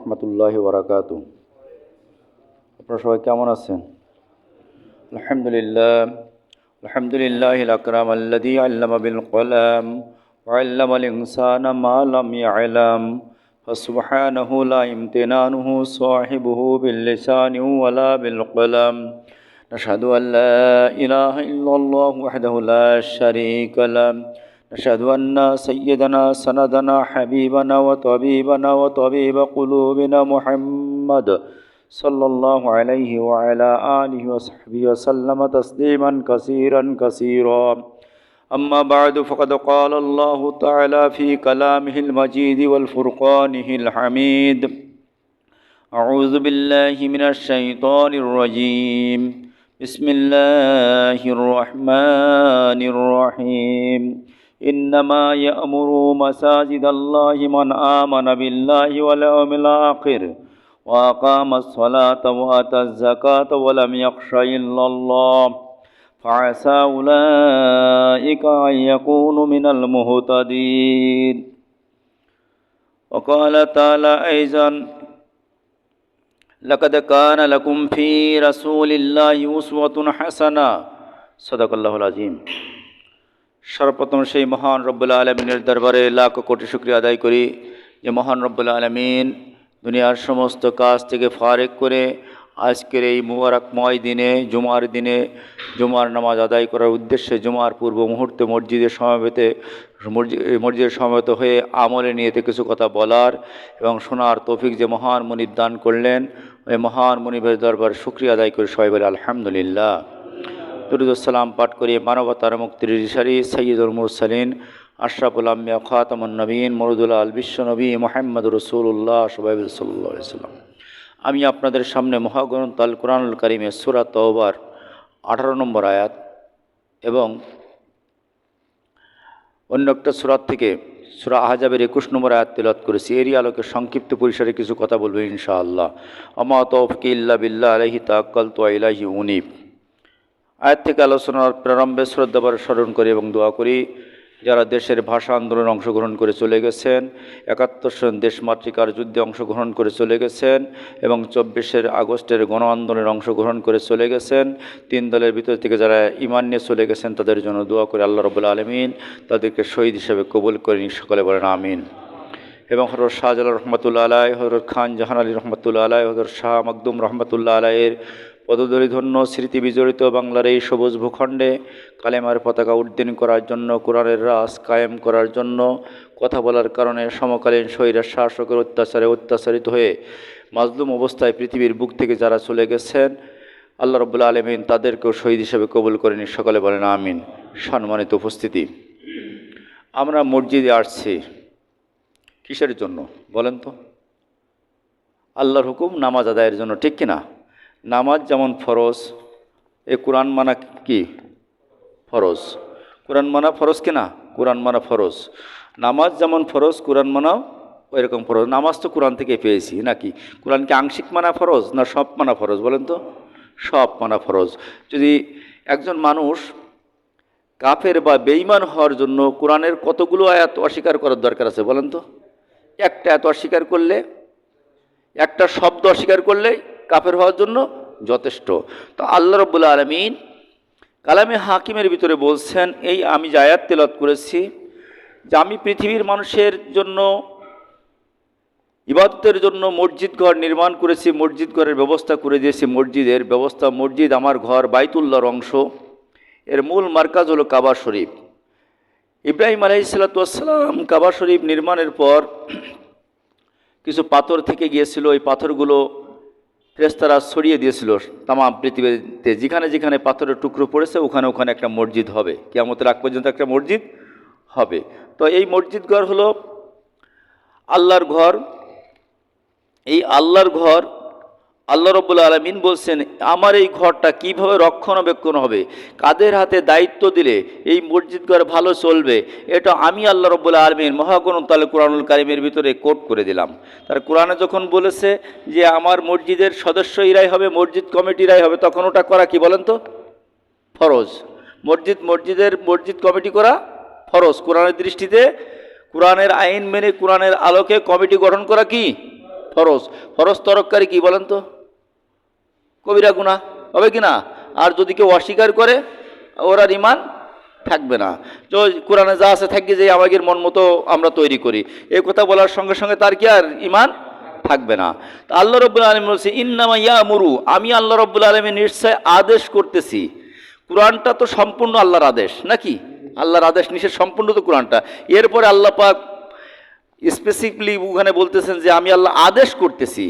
রহমতুল্লাহি ওয়া বারাকাতুহু। আপনারা সবাই কেমন আছেন? আলহামদুলিল্লাহ। আলহামদুলিল্লাহিল আকরাম আল্লাযী আল্লামা বিল কলাম ওয়া আল্লামাল ইনসানা মা লাম ইয়ালাম ফাসুবহানাহু লা ইমতিনানুহু সাহিবুহু বিল লিসানি ওয়া লা বিল কলাম। নাশহাদু আল লা ইলাহা ইল্লাল্লাহু ওয়াহদাহু লা শারীকা লাহু نشهد أن سيدنا سندنا حبيبنا وطبيبنا وطبيب قلوبنا محمد صلى الله عليه وعلى آله وصحبه وسلم تسليما كثيرا كثيرا. أما بعد فقد قال الله تعالى في كلامه المجيد والفرقانه الحميد: أعوذ بالله من الشيطان الرجيم. بسم الله الرحمن الرحيم. إنما يأمر مساجد الله من آمن بالله واليوم الآخر وأقام الصلاة وآتى الزكاة ولم يخش إلا الله فعسى أولئك أن يكونوا من المهتدين. وقال تعالى أيضا: لقد كان لكم في رسول الله أسوة حسنة. صدق الله العظيم. সর্বপ্রথম সেই মহান রব্বুল আলমিনের দরবারে লাখ কোটি শুকরিয়া আদায় করি যে মহান রব্বুল আলমিন দুনিয়ার সমস্ত কাজ থেকে ফারেক করে আজকের এই মুবারকময় দিনে জুমার নামাজ আদায় করার উদ্দেশ্যে জুমার পূর্ব মুহূর্তে মসজিদের সমবেত হয়ে আমলে নিয়েতে কিছু কথা বলার এবং শোনার তৌফিক যে মহান মুনিব দান করলেন, ওই মহান মুনিবের দরবারে শুকরিয়া আদায় করি সবাই বলে আলহামদুলিল্লাহ। দুরূদ সালাম পাঠ করি মানবতার মুক্তির দিশারি সৈয়দুল মুরসালিন আশরাফুল আম্বিয়া খাতামুন নবীন মুরুদুল আল বিশ্বনবী মুহাম্মদুর রাসূলুল্লাহ সাল্লাল্লাহু আলাইহি ওয়াসাল্লাম। আমি আপনাদের সামনে মহাগ্রন্থ আল কুরআনুল কারীমের সূরা তাওবার 18 নম্বর আয়াত এবং অন্য একটা সূরা থেকে সূরা আহজাবের 21 নম্বর আয়াত তেলাওয়াত করেছি। এরই আলোকে সংক্ষিপ্ত পরিসরে কিছু কথা বলবো ইনশাআল্লাহ। আমা তাওফিকি ইল্লা বিল্লাহ আলাইহি তাওয়াক্কালতু ওয়া ইলাইহি উনীব। আয়াত থেকে আলোচনার প্রারম্ভে শ্রদ্ধাভরে স্মরণ করি এবং দোয়া করি যারা দেশের ভাষা আন্দোলনে অংশগ্রহণ করে চলে গেছেন, ৭১ সন দেশমাতৃকার যুদ্ধে অংশগ্রহণ করে চলে গেছেন এবং ২৪ আগস্টের গণ আন্দোলনে অংশগ্রহণ করে চলে গেছেন, ৩ দলের ভিতর থেকে যারা ঈমান নিয়ে চলে গেছেন তাদের জন্য দোয়া করে আল্লাহ রাব্বুল আলামিন তাদেরকে শহীদ হিসেবে কবুল করেন, সকলে বলেন আমিন। এবং হযরত শাহজালাল রহমাতুল্লাহ আলাইহি, হযরত খান জাহান আলী রহমাতুল্লাহ আলাইহি, হযরত শাহ মাকদুম রহমাতুল্লাহ আলাইহির পদধূলিধন্য স্মৃতি বিজড়িত বাংলার এই সবুজ ভূখণ্ডে কালেমার পতাকা উড্ডীন করার জন্য, কোরআনের রাজ কায়েম করার জন্য, কথা বলার কারণে সমকালীন স্বৈরার শাসকের অত্যাচারে অত্যাচারিত হয়ে মাজলুম অবস্থায় পৃথিবীর বুক থেকে যারা চলে গেছেন আল্লাহ রাব্বুল আলামিন তাদেরকেও শহীদ হিসেবে কবুল করেন, সকলে বলেন আমিন। সম্মানিত উপস্থিতি, আমরা মসজিদে আসছি কিসের জন্য বলেন তো? আল্লাহর হুকুম নামাজ আদায়ের জন্য, ঠিক কিনা? নামাজ যেমন ফরজ, এ কোরআন মানা কি ফরজ? কোরআন মানা ফরজ কিনা? কোরআন মানা ফরজ। নামাজ যেমন ফরজ, কোরআন মানাও ওই রকম ফরজ। নামাজ তো কোরআন থেকে পেয়েছি নাকি? কোরআনকে আংশিক মানা ফরজ না সব মানা ফরজ বলেন তো? সব মানা ফরজ। যদি একজন মানুষ কাফের বা বেঈমান হওয়ার জন্য কোরআনের কতগুলো আয়াত অস্বীকার করার দরকার আছে বলেন তো? একটা আয়াত অস্বীকার করলে, একটা শব্দ অস্বীকার করলে কাফের হওয়ার জন্য যথেষ্ট। তো আল্লাহ রাব্বুল আলামিন কালামে হাকিমের ভিতরে বলছেন, এই আমি যে আয়াত তেলাওয়াত করেছি যে আমি পৃথিবীর মানুষের জন্য ইবাদতের জন্য মসজিদ ঘর নির্মাণ করেছি, মসজিদ ঘরের ব্যবস্থা করে দিয়েছি। মসজিদের ব্যবস্থা, মসজিদ আমার ঘর বাইতুল্লাহর অংশ, এর মূল মার্কাজ হলো কাবা শরীফ। ইব্রাহিম আলাইহিস সালাতু ওয়াস সালাম কাবা শরীফ নির্মাণের পর কিছু পাথর থেকে গিয়েছিল, ওই পাথরগুলো ফেরেশতারা ছড়িয়ে দিয়েছিল তাম পৃথিবীতে, যেখানে যেখানে পাথরের টুকরো পড়েছে ওখানে ওখানে একটা মসজিদ হবে, কিয়ামতের আগ পর্যন্ত একটা মসজিদ হবে। তো এই মসজিদ ঘর হলো আল্লাহর ঘর। এই আল্লাহর ঘর আল্লাহ রাব্বুল আলামিন বলছেন আমার এই ঘরটা কিভাবে রক্ষণাবেক্ষণ হবে, কাদের হাতে দায়িত্ব দিলে এই মসজিদ ঘর ভালো চলবে, এটা আমি আল্লাহ রাব্বুল আলামিন মহাগ্রন্থ আল কুরআনুল কারীমের ভিতরে কোট করে দিলাম। তার কোরআনে যখন বলেছে যে আমার মসজিদের সদস্য ইরাই হবে, মসজিদ কমিটিরাই হবে, তখন ওটা করা কি বলেন তো? ফরজ। মসজিদ কমিটি করা ফরজ। কোরআনের দৃষ্টিতে কোরআনের আইন মেনে কোরআনের আলোকে কমিটি গঠন করা কি ফরজ। ফরজ তরককারী কি বলেন তো? কবিরা গুনাহ হবে কি না? আর যদি কেউ অস্বীকার করে ওর আর ঈমান থাকবে না। তো কোরআনে যা আছে থাকি যে আমাদের মন মতো আমরা তৈরি করি, এই কথা বলার সঙ্গে সঙ্গে তার কি আর ঈমান থাকবে না। তো আল্লাহ রাব্বুল আলামিন বলছে ইন্নামা ইয়ামুরু, আমি আল্লাহ রাব্বুল আলামিন নিশ্চয় আদেশ করতেছি। কোরআনটা তো সম্পূর্ণ আল্লাহর আদেশ নাকি? আল্লাহর আদেশ নিষেধ সম্পূর্ণ তো কোরআনটা। এরপরে আল্লাহ পাক স্পেসিফিকলি ওখানে বলতেছেন যে আমি আল্লাহ আদেশ করতেছি।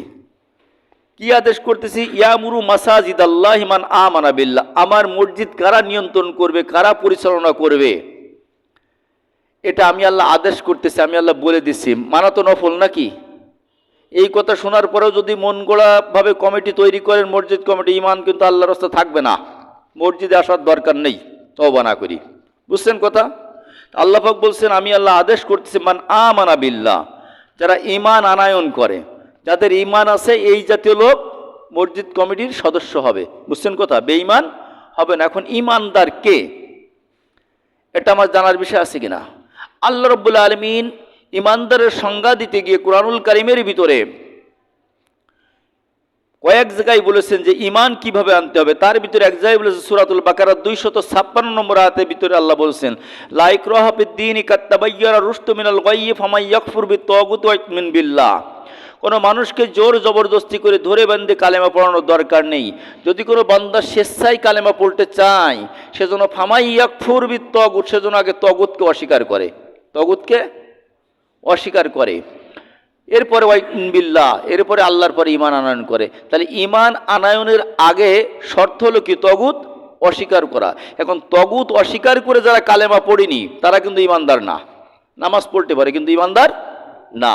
কি আদেশ করতেছি? ইয়ামুরু মাসাজিদ আল্লাহ মান আমানা বিল্লাহ, আমার মসজিদ কারা নিয়ন্ত্রণ করবে, কারা পরিচালনা করবে, এটা আমি আল্লাহ আদেশ করতেছি, আমি আল্লাহ বলে দিচ্ছি। মানা তো নফল নাকি? এই কথা শোনার পরেও যদি মন গড়াভাবে কমিটি তৈরি করেন, মসজিদ কমিটি, ঈমান কিন্তু আল্লাহর রাস্তায় থাকবে না, মসজিদে আসার দরকার নেই, তওবা না করি। বুঝছেন কথা? আল্লাহ পাক বলছেন আমি আল্লাহ আদেশ করতেছি মান আমানা বিল্লাহ, যারা ঈমান আনায়ন করে, যাদের ঈমান আছে এই জাতীয় লোক মসজিদ কমিটির সদস্য হবে। বুঝছেন কথা? বেঈমান হবে না। এখন ঈমানদার কে, এটা আমার জানার বিষয় আছে কিনা? আল্লাহ রাব্বুল আলামিন ঈমানদারের সংজ্ঞা দিতে গিয়ে কোরআনুল কারীমের ভিতরে কয়েক জায়গায় বলেছেন যে ঈমান কিভাবে আনতে হবে। তার ভিতরে এক জায়গায় বলেছেন সূরাতুল বাকারা 256 নম্বর আয়াতের ভিতরে আল্লাহ বলছেন লা ইকরাহা ফিদ-দীনি কাদ তাবায়্যানা রুশদু মিনাল গায়য়্যি ফামান ইয়াকফুর বিত-তাগুতি ওয়া ইউমিন বিল্লাহ। কোনো মানুষকে জোর জবরদস্তি করে ধরে বেঁধে কালেমা পড়ানোর দরকার নেই। যদি কোনো বান্দা স্বেচ্ছায় কালেমা পড়তে চায়, সেজন্য ফামান ইয়াকফুর বিত-তাগুত, সেজন্য আগে তগুতকে অস্বীকার করে, তগুতকে অস্বীকার করে, এরপরে বিল্লাহ, এরপরে আল্লাহর পরে ঈমান আনয়ন করে। তাহলে ঈমান আনয়নের আগে শর্ত হলো কি? তগুত অস্বীকার করা। এখন তগুত অস্বীকার করে যারা কালেমা পড়েনি তারা কিন্তু ঈমানদার না। নামাজ পড়তে পারে কিন্তু ঈমানদার না।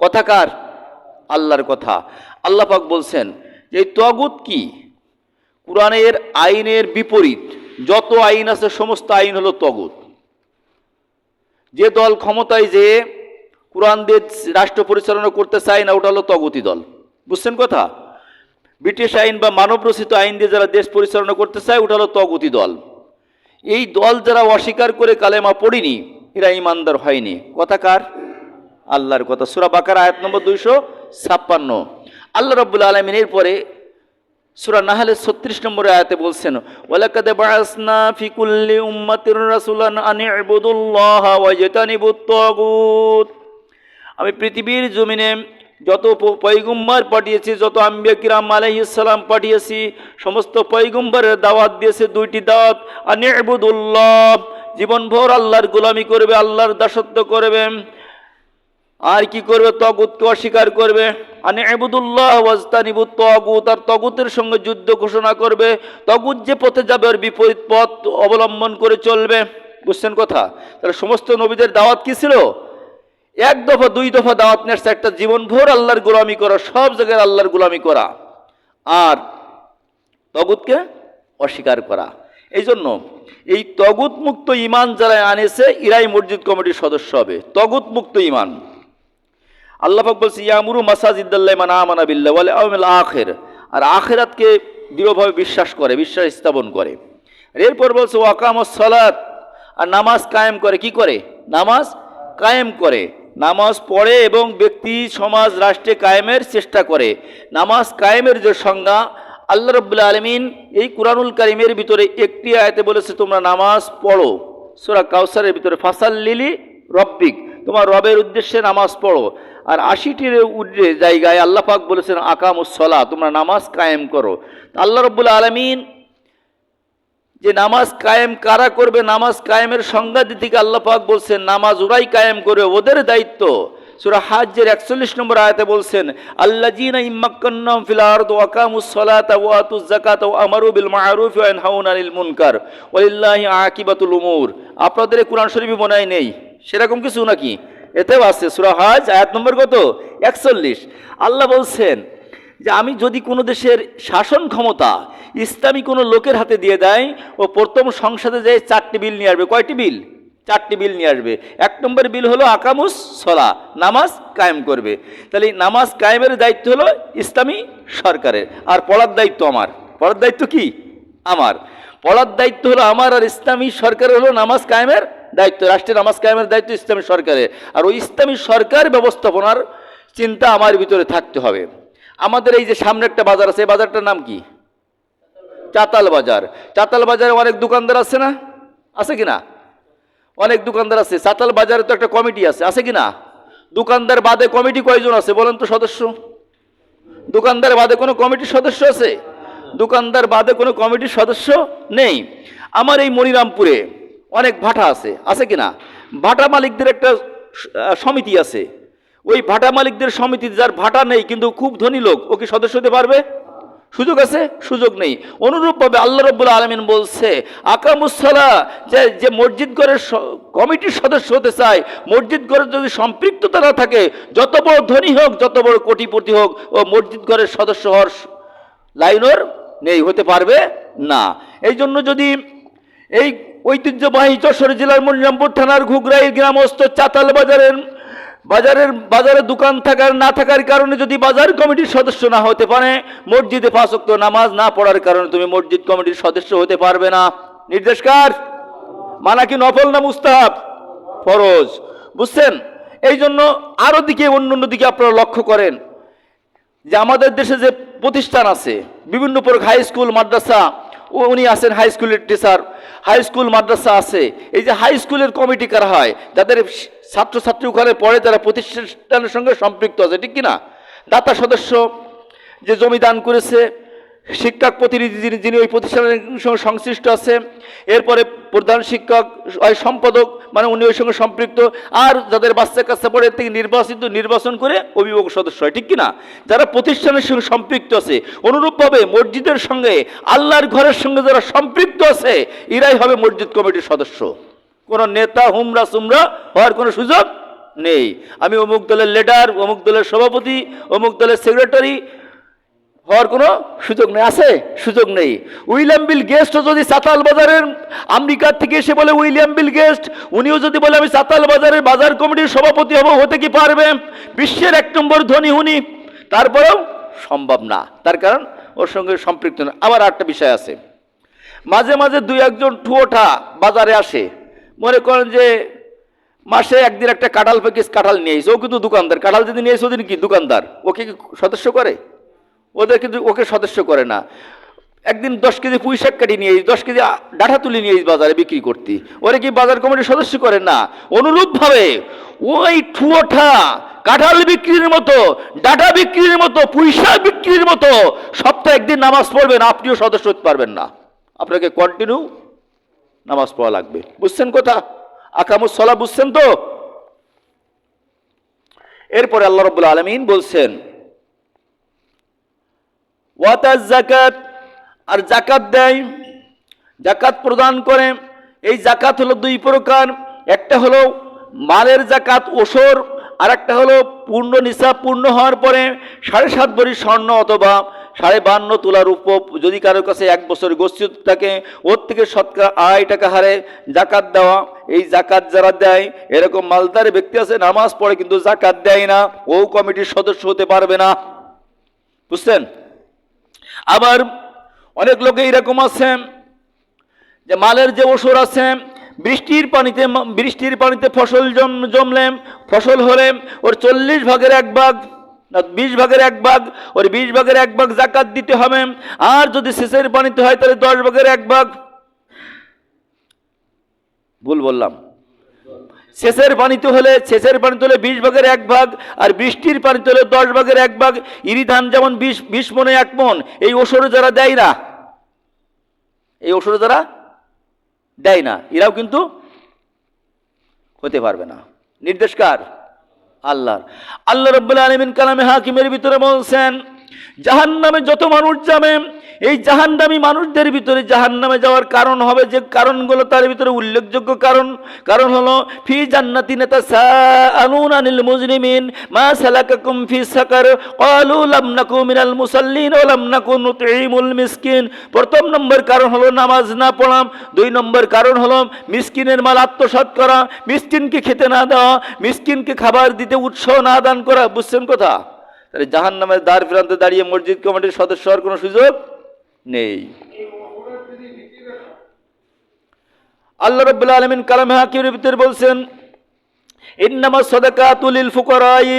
কথা কার? আল্লাহর কথা। আল্লাহ পাক বলছেন যে এই তগুত কি? কোরআনের আইনের বিপরীত যত আইন আছে সমস্ত আইন হলো তগুত। যে দল ক্ষমতায় যে কোরআন দিয়ে রাষ্ট্র পরিচালনা করতে চায় না, ওটা হলো তগুতি দল। বুঝছেন কথা? ব্রিটিশ আইন বা মানব রচিত আইন দিয়ে যারা দেশ পরিচালনা করতে চায় ওটা হলো তগুতি দল। এই দল যারা অস্বীকার করে কালেমা পড়েনি এরা ঈমানদার হয়নি। কথা কার? আল্লাহর কথা। সূরা বাকারা আয়াত নম্বর 256। আল্লাহ রাব্বুল আলামিন এরপরে সূরা নাহলের 36 নম্বর আয়াতে বলছেন ওয়ালাকাদ বাআসনা ফি কুল্লি উম্মাতির রাসূলান আন ইবুদুল্লাহা ওয়াজতানিবুত তাগুত। আমি পৃথিবীর জমিনে যত পয়গম্বর পাঠিয়েছি, যত আম্বিয়া কিরাম আলাইহিস সালাম পাঠিয়েছি, সমস্ত পয়গম্বরের দাওয়াত দিয়েছে দুইটি দাওয়াত। আন ইবুদুল্লাহ, জীবনভর আল্লাহর গোলামি করবে, আল্লাহর দাসত্ব করবে। আর কি করবে? তগুতকে অস্বীকার করবে। আনে ইবুদুল্লাহ ওয়াজতানিবুত তাগুত, আর তগুতের সঙ্গে যুদ্ধ ঘোষণা করবে। তগুত যে পথে যাবে ওর বিপরীত পথ অবলম্বন করে চলবে। বুঝছেন কথা? তাহলে সমস্ত নবীদের দাওয়াত কি ছিল? এক দফা দুই দফা দাওয়াত নিয়ে একটা জীবনভর আল্লাহর গোলামি করা, সব জায়গায় আল্লাহর গোলামি করা আর তগুতকে অস্বীকার করা। এই জন্য এই তগুত মুক্ত ঈমান যারা আনেছে এরাই মসজিদ কমিটির সদস্য হবে। তগুত মুক্ত ঈমান। আল্লাহ পাক বলছে ইয়ামুরু মাসাজিদাল্লাহি মান আমানা বিল্লাহি ওয়াল ইয়াউমিল আখির, আর আখিরাতকে দৃঢ়ভাবে বিশ্বাস করে, বিশ্বাস স্থাপন করে। এরপর বলছে ওয়াকামাস সালাত, আর নামাজ কায়েম করে। কি করে? নামাজ কায়েম করে, নামাজ পড়ে এবং ব্যক্তি সমাজ রাষ্ট্রে কায়েমের চেষ্টা করে। নামাজ কায়েমের যে সংজ্ঞা আল্লাহ রাব্বুল আলামিন এই কুরআনুল কারীমের ভিতরে একটি আয়াতে বলেছে তোমরা নামাজ পড়ো। সূরা কাউসারের ভিতরে ফাসাল্লিলি রব্বিক, তোমার রবের উদ্দেশ্যে নামাজ পড়ো। আর 80টির জায়গায় আল্লাহ পাক বলেছেন আকামুস সালাহ, তোমরা নামাজ কায়েম করো। আল্লাহ রাব্বুল আলামিন যে নামাজ কায়েম কারা করবে, নামাজ কায়েমের সংজ্ঞা দিতে আল্লাহ পাক বলছেন নামাজ ওরাই কায়েম করবে, ওদের দায়িত্ব। সূরা হাজ্জের 41 নম্বর আয়াতে বলছেন আল্লাযীনা ইম্মাক্কান্নাহুম ফিল আরদি ওয়া আকামুস সালাতা ওয়া আতুজ যাকাতা ওয়া আমারু বিল মা'রুফ ওয়া ইয়ানহাউনা আনিল মুনকার ওয়ালিল্লাহি আকিবাতুল উমুর। আপনাদের কোরআন শরীফে মনে হয় নেই সেরকম কিছু নাকি? এতেও আছে সূরা হজ আয়াত নম্বর কত? 41। আল্লাহ বলছেন যে আমি যদি কোনো দেশের শাসন ক্ষমতা ইসলামী কোনো লোকের হাতে দিয়ে দেয়, ও প্রথম সংসদে যায় 4টি বিল নিয়ে আসবে। কয়টি বিল? 4টি বিল নিয়ে আসবে। 1 নম্বর বিল হলো আকামুস সালাহ, নামাজ কায়েম করবে। তাহলে নামাজ কায়েমের দায়িত্ব হলো ইসলামী সরকারের, আর পড়ার দায়িত্ব আমার। পড়ার দায়িত্ব কি? আমার। পড়ার দায়িত্ব হলো আমার, আর ইসলামী সরকারের হলো নামাজ কায়েমের দায়িত্ব। রাষ্ট্রের নামাজ কায়েমের দায়িত্ব ইসলামী সরকারের। আর ওই ইসলামী সরকার ব্যবস্থাপনার চিন্তা আমার ভিতরে থাকতে হবে। আমাদের এই যে সামনে একটা বাজার আছে, এই বাজারটার নাম কি? চাতাল বাজার। চাতাল বাজারে অনেক দোকানদার আছে না? আছে কি না? অনেক দোকানদার আছে। চাতাল বাজারে তো একটা কমিটি আছে কি না? দোকানদার বাদে কমিটি কয়জন আছে বলেন তো সদস্য? দোকানদার বাদে কোনো কমিটির সদস্য আছে? দোকানদার বাদে কোনো কমিটির সদস্য নেই। আমার এই মনিরামপুরে অনেক ভাটা আছে কি না? ভাটা মালিকদের একটা সমিতি আছে। ওই ভাটা মালিকদের সমিতি, যার ভাটা নেই কিন্তু খুব ধনী লোক, ও কি সদস্য হতে পারবে? সুযোগ আছে? সুযোগ নেই। অনুরূপভাবে আল্লাহ রাব্বুল আলামিন বলছে, আকামুসসালাহ, যে মসজিদ ঘরের কমিটির সদস্য হতে চায়, মসজিদ ঘরে যদি সম্পৃক্ততা না থাকে, যত বড় ধনী হোক, যত বড় কোটিপতি হোক, ও মসজিদ ঘরের সদস্য হওয়ার লাইনর নেই, হতে পারবে না। এই জন্য যদি এই ঐতিহ্যবাহী যশোর জেলার মনিরামপুর থানার ঘুগরাই গ্রামস্থ চাতাল বাজারে দোকান থাকার না থাকার কারণে যদি বাজার কমিটির সদস্য না হতে পারে, মসজিদে 5 ওয়াক্ত নামাজ না পড়ার কারণে তুমি মসজিদ কমিটির সদস্য হতে পারবে না। নির্দেশ কার? মানা কি নফল না মুস্তাহাব? ফরজ। বুঝছেন? এই জন্য আরো দিকে, অন্য দিকে আপনারা লক্ষ্য করেন যে আমাদের দেশে যে প্রতিষ্ঠান আছে, বিভিন্ন প্রকার হাই স্কুল মাদ্রাসা, উনি আছেন হাই স্কুলের টিচার, হাই স্কুল মাদ্রাসা আছে। এই যে হাই স্কুলের কমিটি কারা হয়, যাদের ছাত্রছাত্রী ওখানে পড়ে, তারা প্রতিষ্ঠানের সঙ্গে সম্পৃক্ত আছে, ঠিক কিনা? দাতা সদস্য যে জমি দান করেছে, শিক্ষক প্রতিনিধি যিনি ওই প্রতিষ্ঠানের সঙ্গে সংশ্লিষ্ট আছে, এরপরে প্রধান শিক্ষক, সম্পাদক মানে উনি ওই সঙ্গে সম্পৃক্ত, আর যাদের বাচ্চা কাচ্চা পড়ে থেকে নির্বাচন করে অভিভাবক সদস্য হয়, ঠিক কিনা? যারা প্রতিষ্ঠানের সঙ্গে সম্পৃক্ত আছে। অনুরূপভাবে মসজিদের সঙ্গে, আল্লাহর ঘরের সঙ্গে যারা সম্পৃক্ত আছে, এরাই হবে মসজিদ কমিটির সদস্য। কোনো নেতা হুমরা সুমরা হওয়ার কোনো সুযোগ নেই। আমি অমুক দলের লিডার, অমুক দলের সভাপতি, অমুক দলের সেক্রেটারি হওয়ার কোনো সুযোগ নেই। আছে? সুযোগ নেই। উইলিয়াম বিল গেস্টও যদি চাতাল বাজারের, আমেরিকার থেকে এসে বলে উইলিয়াম বিল গেস্ট, উনিও যদি বলে আমি চাতাল বাজারের বাজার কমিটির সভাপতি হব, হতে কি পারবে? বিশ্বের 1 নম্বর ধনী উনি, তারপরেও সম্ভব না। তার কারণ ওর সঙ্গে সম্পৃক্ত না। আবার একটা বিষয় আছে, মাঝে মাঝে 2-1 ঠুয়োঠা বাজারে আসে, মনে করেন যে মাসে একদিন একটা কাঁঠাল প্যাকেজ কাঁঠাল নিয়ে এসে, ও কিন্তু দোকানদার। কাঁঠাল যদি নিয়ে এসে, ওদিন কি দোকানদার, ওকে কি সদস্য করে? ওদের কিন্তু ওকে সদস্য করে না। একদিন 10 কেজি পুঁই শাক কাটি নিয়ে 10 কেজি ডাঁটা তুলি নিয়ে বাজারে বিক্রি করতে, ওরা কি বাজার কমিটির সদস্য করেন না? অনুরূপভাবে ওই ঠুয়োঠা কাঁঠাল বিক্রির মতো, ডাঁটা বিক্রির মতো, পুঁই শাক বিক্রির মতো সপ্তাহে একদিন নামাজ পড়বেন, আপনিও সদস্য হতে পারবেন না। আপনাকে কন্টিনিউ নামাজ পড়া লাগবে। বুঝছেন কথা? আকামুস সালাহ বুঝছেন তো? এরপরে আল্লাহ রাব্বুল আলামিন বলছেন, ওয়াতাজ যাকাত, আর যাকাত দেয়, যাকাত প্রদান করে। এই যাকাত হলো 2 প্রকার। একটা হলো মালের যাকাত, ওসর, আর একটা হলো পূর্ণ নিসাব, পূর্ণ হওয়ার পরে 7.5 ভরি স্বর্ণ অথবা 52.5 তোলা রূপ, যদি কারোর কাছে 1 বছর গচ্ছিত থাকে, ওর থেকে শতকরা 2.5 টাকা হারে যাকাত দেওয়া। এই যাকাত যারা দেয়, এরকম মালদার ব্যক্তি আছে, নামাজ পড়ে কিন্তু যাকাত দেয় না, ও কমিটির সদস্য হতে পারবে না। বুঝছেন? আবার অনেক লোকে এরকম আছে যে মালের যে ওসর আছে, বৃষ্টির পানিতে ফসল জমলে, ফসল হলে ওর 40 ভাগের 1 ভাগ না 20 ভাগের 1 ভাগ, ওর 20 ভাগের 1 ভাগ যাকাত দিতে হবে। আর যদি সেচের পানিতে হয় তাহলে 10 ভাগের 1 ভাগ। ভুল বললাম। সেচের পানিতে হলে 20 ভাগের 1 ভাগ, আর বৃষ্টির পানিতে হলে 10 ভাগের 1 ভাগ। ইরি ধান যেমন 20 মনে 1 মন, এই ওসরে যারা দেয় না, এই ওসরে যারা দেয় না, এরাও কিন্তু হতে পারবে না। নির্দেশ কার? আল্লাহর। আল্লাহ রাব্বুল আলামিন কালামে হাকিমের ভিতরে বলছেন, জাহান্নামে যত মানুষ যাবে, এই জাহান্নামী মানুষদের ভিতরে জাহান্নামে যাওয়ার কারণ হবে যে কারণগুলো, তার ভিতরে উল্লেখযোগ্য কারণ হলো ফি জান্নাতিন তাসাআলুনা আনিল মুজরিমিন মা সালাকাকুম ফি সাকার ক্বালু লাম নাকু মিনাল মুসাল্লিন ওয়া লাম নাকু নুতঈমুল মিসকিন। প্রথম নম্বর কারণ হলো নামাজ না পড়া। 2 নম্বর কারণ হলো মিসকিনের মাল আত্মসাৎ করা, মিসকিনকে খেতে না দেওয়া, মিসকিনকে খাবার দিতে উৎসাহ না দান করা। বুঝছেন কথা? তাহলে জাহান্নামের দ্বার প্রান্তে দাঁড়িয়ে মসজিদ কমিটির সদস্য হওয়ার কোনো সুযোগ নেই। আল্লাহ রাব্বুল আলামিন কালামে হাকিমের ভিতরে বলছেন, ইন্নামাস সাদাকাতু লিল ফুকারাই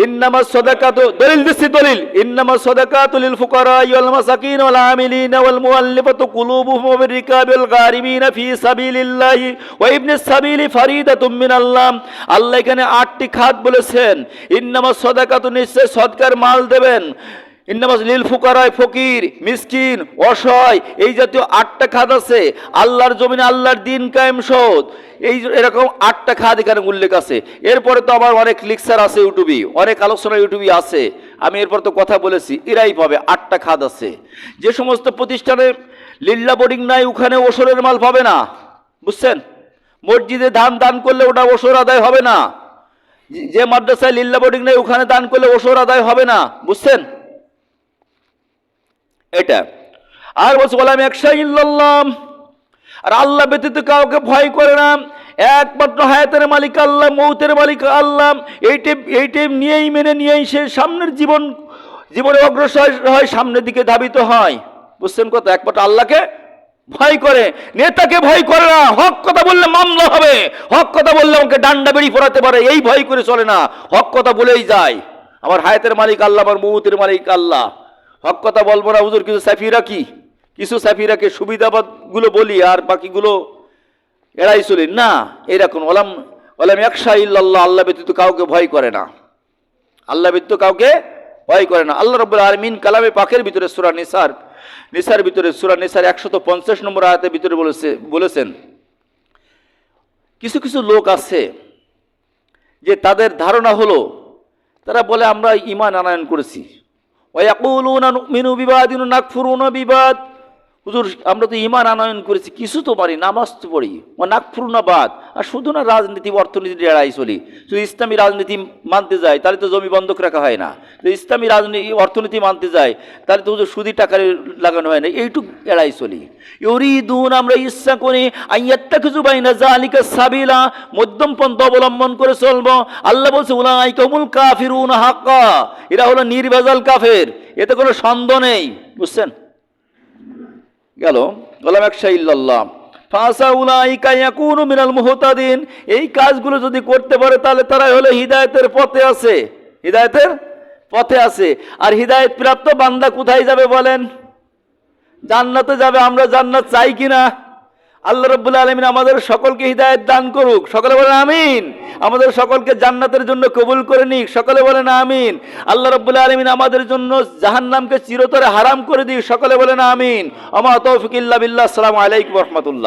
ইন্নামা সাদাকাতু, দলিল দিচ্ছি দলিল, ইন্নামা সাদাকাতু লিল ফুকারা ওয়াল মাসাকিন ওয়াল আমিলিনা ওয়াল মুআল্লিফাতু কুলুবুহুম ওয়া বির-রিকাবিল গারিমিনা ফি সাবিলিল্লাহি ওয়া ইবনিস সাবিলি ফারিদাতুম মিনাল্লাহ। আল্লাহ এখানে 8টি খাত বলেছেন। ইন্নামা সাদাকাতু, নিশ্চয় সদকার মাল দেবেন। ইন্নামা লিল ফুকারা, ফকির, মিসকিন, অসহায়, এই জাতীয় 8টা খাত আছে। আল্লাহর জমিনে আল্লাহর দিন কায়েম সহজ, এই এরকম 8টা খাত এখানে উল্লেখ আছে। এরপরে তো আমার অনেক লেকচার আছে ইউটিউবে, অনেক আলোচনা ইউটিউবে আছে, আমি এরপর তো কথা বলেছি, এরাই পাবে 8টা খাত আছে। যে সমস্ত প্রতিষ্ঠানে লিল্লা বোর্ডিং নাই ওখানে ওসরের মাল পাবে না, বুঝছেন? মসজিদে দান করলে ওটা ওসর আদায় হবে না। যে মাদ্রাসায় লিল্লা বোর্ডিং নাই ওখানে দান করলে ওসর আদায় হবে না, বুঝছেন? এটা আর বলছে ওয়ালা ইয়াখশা ইল্লাল্লাহ, আর আল্লাহ ব্যতীত কাউকে ভয় করে না। একমাত্র হায়াতের মালিক আল্লাহ, মৌতের মালিক আল্লাহ। এইটি নিয়েই মেনে নিয়েই সে সামনের জীবনে অগ্রসর হয়, সামনের দিকে ধাবিত হয়। বুঝছেন কথা? একমাত্র আল্লাহকে ভয় করে, নেতাকে ভয় করে না। হক কথা বললে মামলা হবে, হক কথা বললে আমাকে ডান্ডা বেড়ি ফোরাতে পারে, এই ভয় করে চলে না, হক কথা বলেই যায়। আমার হায়াতের মালিক আল্লাহ, আমার মৌতের মালিক আল্লাহ। হক কথা বলবো না হুজুর, কিছু সাফিরাকে সুবিধাবাদগুলো বলি আর বাকিগুলো এড়াই চলি না, এরকম ওলাম ইয়াখশা ইল্লাল্লাহ, আল্লাহ ব্যতীত কাউকে ভয় করে না, আল্লাহ ব্যতীত কাউকে ভয় করে না। আল্লাহ রাব্বুল আলামিন কালামে পাকের ভিতরে সূরা নিসার ভিতরে, সূরা নিসার 150 নম্বর আয়াতের ভিতরে বলেছেন কিছু কিছু লোক আছে যে তাদের ধারণা হলো, তারা বলে আমরা ঈমান আনয়ন করেছি। ওয়ায়াকুলুনা নুমিনু বিবাদিন ওয়া নাকফুরুনা বিবাদ, হুজুর আমরা তো ঈমান আনয়ন করেছি, কিছু তো পারি, নামাজ তো পড়ি, ওয়া নাকফুরুনা বাদ। আর শুধু না রাজনীতি অর্থনীতি এড়াই চলি, যদি ইসলামী রাজনীতি মানতে যায় তাহলে তো জমি বন্ধক রাখা হয় না, যদি ইসলামী রাজনীতি অর্থনীতি মানতে যায় তাহলে তো হুজুর সুদি টাকা লাগানো হয় না, এইটুক এড়াই চলি। ইউরিদুন, আমরা ইচ্ছা করি, আইয়াত্তাখিযু বাইনা যালিকা সাবিলা, মধ্যম পন্থা অবলম্বন করে চলবো। আল্লাহ বলছে উলাইকা হুমুল কাফিরুনা হাক্কা, এরা হলো নির্ভেজাল কাফের, এতে কোনো সন্দেহ নেই। বুঝছেন? গেল ওয়ালা ইয়াখশা ইল্লাল্লাহ ফাসা উলাইকা ইয়াকুনু মিনাল মুহতাদিন। এই কাজগুলো যদি করতে পারে তাহলে তারাই হলো হিদায়াতের পথে আছে, হিদায়াতের পথে আছে। আর হিদায়াত প্রাপ্ত বান্দা কোথায় যাবে বলেন? জান্নাতে যাবে। আমরা জান্নাত চাই কিনা? আল্লাহ রাব্বুল আলামিন আমাদের সকলকে হিদায়াত দান করুক, সকলে বলেন আমিন। আমাদের সকলকে জান্নাতের জন্য কবুল করে নিক, সকলে বলেন আমিন। আল্লাহ রাব্বুল আলামিন আমাদের জন্য জাহান্নামকে চিরতরে হারাম করে দিক, সকলে বলেন আমিন। আমা তৌফিক ইল্লা বিল্লাহ। আসসালামু আলাইকুম ওয়া রাহমাতুল্লাহ।